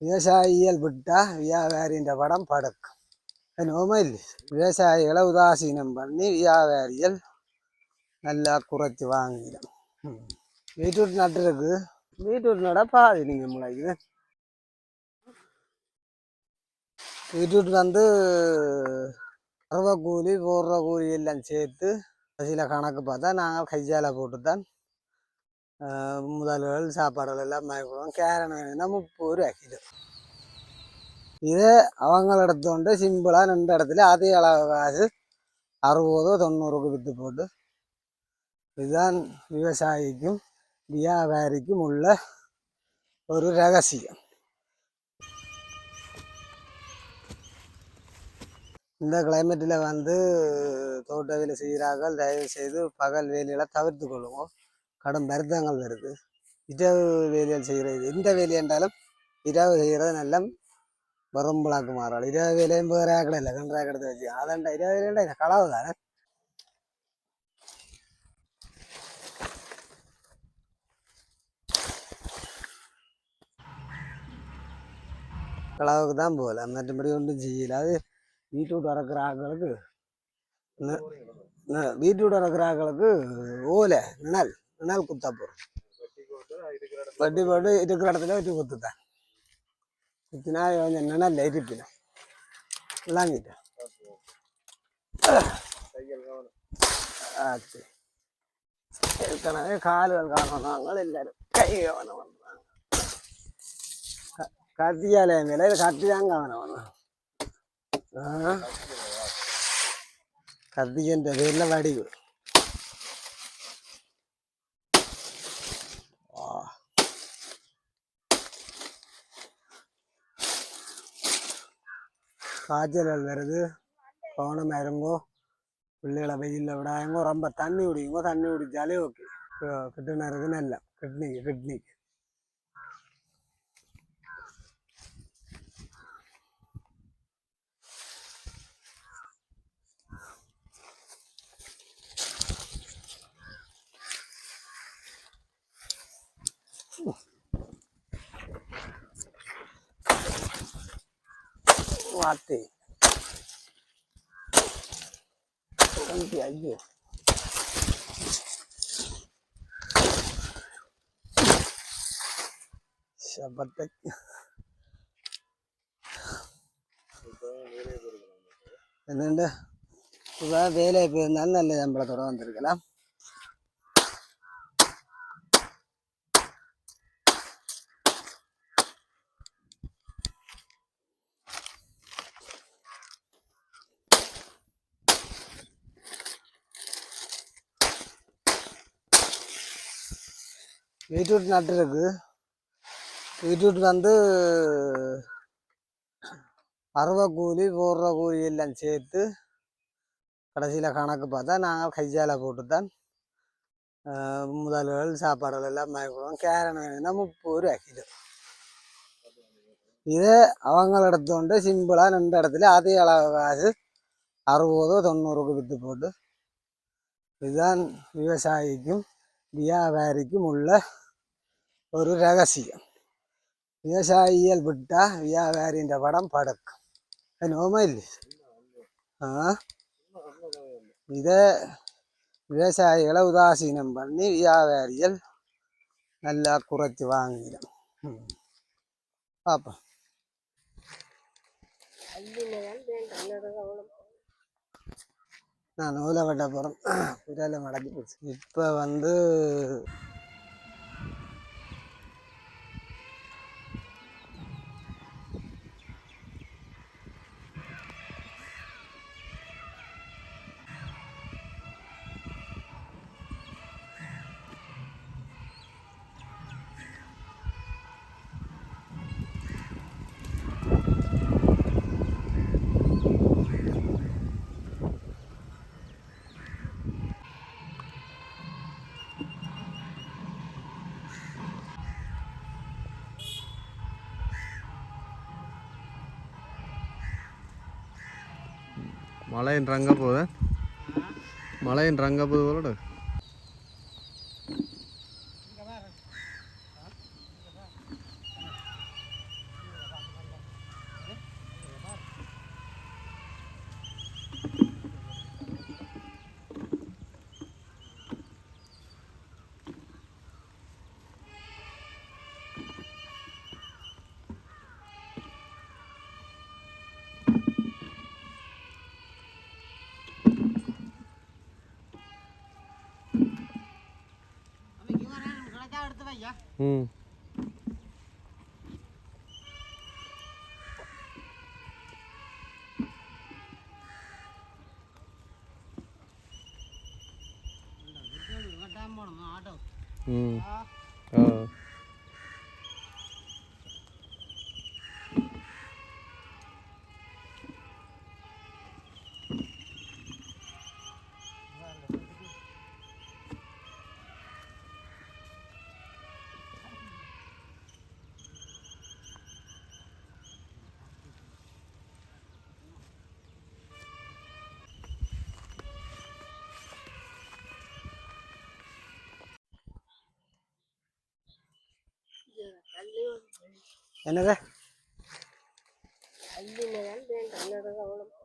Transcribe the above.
விவசாயிகள் விட்டா வியாபாரின்ற படம் படுக்கும். என்னோமா இல்லை, விவசாயிகளை உதாசீனம் பண்ணி வியாபாரிகள் நல்லா குறைச்சி வாங்கிடும். பீட்ரூட் நட்டுருக்கு, பீட்ரூட் நட பாதி நீங்கள் முளைக்குது. பீட்ரூட் அறுவை கூலி போடுற கூலி எல்லாம் சேர்த்து சில கணக்கு பார்த்தா நாங்கள் கையால் போட்டு தான் முதல்கள் சாப்பாடுகள் எல்லாம் வாங்கிடுவோம். கேரன் வேணும்னா 30 ரூபா கிலோ. இதே அவங்களிடத்தோண்டு சிம்பிளாக நின்ற இடத்துல அதே அளவு காசு 60 90க்கு விற்று போட்டு. இதுதான் விவசாயிக்கும் வியாபாரிக்கும் உள்ள ஒரு ரகசியம். இந்த கிளைமேட்டில் தோட்ட வேலை செய்கிறார்கள் தயவு செய்து பகல் வேலைகளை தவிர்த்து கொள்ளுவோம். கடும் மருந்தங்கள் வருது. இரவு வேலைகள் செய்கிறது, எந்த வேலை என்றாலும் இரவு செய்கிறது நல்ல வரம்புளாக்கு மாறாள். இரவு வேலையும் வேறு ஆக்கடை இல்லை, 2 ஆக்கெடுத்து வச்சு அதண்டா இரவு வேலைண்டா களவு தானே. களவுக்கு தான் போகல, மற்றபடி ஒன்றும் செய்யல. அது பீட்ரூட் வளர்க்குற ஆக்களுக்கு ஓலை நிழல் குத்தா போகிறோம். வட்டி போட்டு இருக்கிற இடத்துல வச்சு குத்துத்தான் குத்தினா கொஞ்சம் நிழல் இருப்பினா விளாங்கிட்டேன். ஆச்சு ஏற்கனவே கால்கள் காணணும், எல்லாரும் கை கவனம் பண்ணுறாங்க. கத்தியால மேலே கத்தி தான் கவனம் பண்ணும். கத்திக்கின்ற பேரில் வடிவு. காய்ச்சல் வருது, கவனமாக இருங்கோ. பிள்ளைகளை வெயிலில் விடாயங்கோ. ரொம்ப தண்ணி குடிங்கோ. தண்ணி குடித்தாலே ஓகே. கிட்னருக்கு நல்ல கிட்னிக்கு வார்த்தை. ஐயோ சபத்தை என்னண்டு இப்போ வேலையை போயிருந்தாலும் நல்ல சம்பளத்தோட வந்திருக்கலாம். பீட்ரூட் நட்டுருக்கு. பீட்ரூட் அறுவை கூலி போடுற கூலி எல்லாம் சேர்த்து கடைசியில் கணக்கு பார்த்தா நாங்கள் கையால் போட்டு தான் முதல்கள் சாப்பாடுகள் எல்லாம் வாங்கிடுவோம். கேரன் வேணும்னா 30 ரூபா கிலோ. இதே அவங்களிடத்தோண்டு சிம்பிளாக நின்ற இடத்துல அதே அளவு காசு 60 90க்கு விற்று போட்டு. இதுதான் விவசாயிக்கும் வியாபாரிக்கும் உள்ள ஒரு ரகசியம். விவசாயிகள் விட்டா வியாபாரின்ற படம் படுக்கும். என்னோமா இல்லை, இதை விவசாயிகளை உதாசீனம் பண்ணி வியாபாரிகள் நல்லா குறைச்சி வாங்கிடும். பார்ப்போம். நான் நூலை வெட்ட போகிறேன். புரியல மடக்கி போச்சு. இப்போ மழையின் ரங்க போகுது, மழையின் ரங்க போகுது. ம் ம் ஆ என்னது அல்லினதான் வேண்டாம்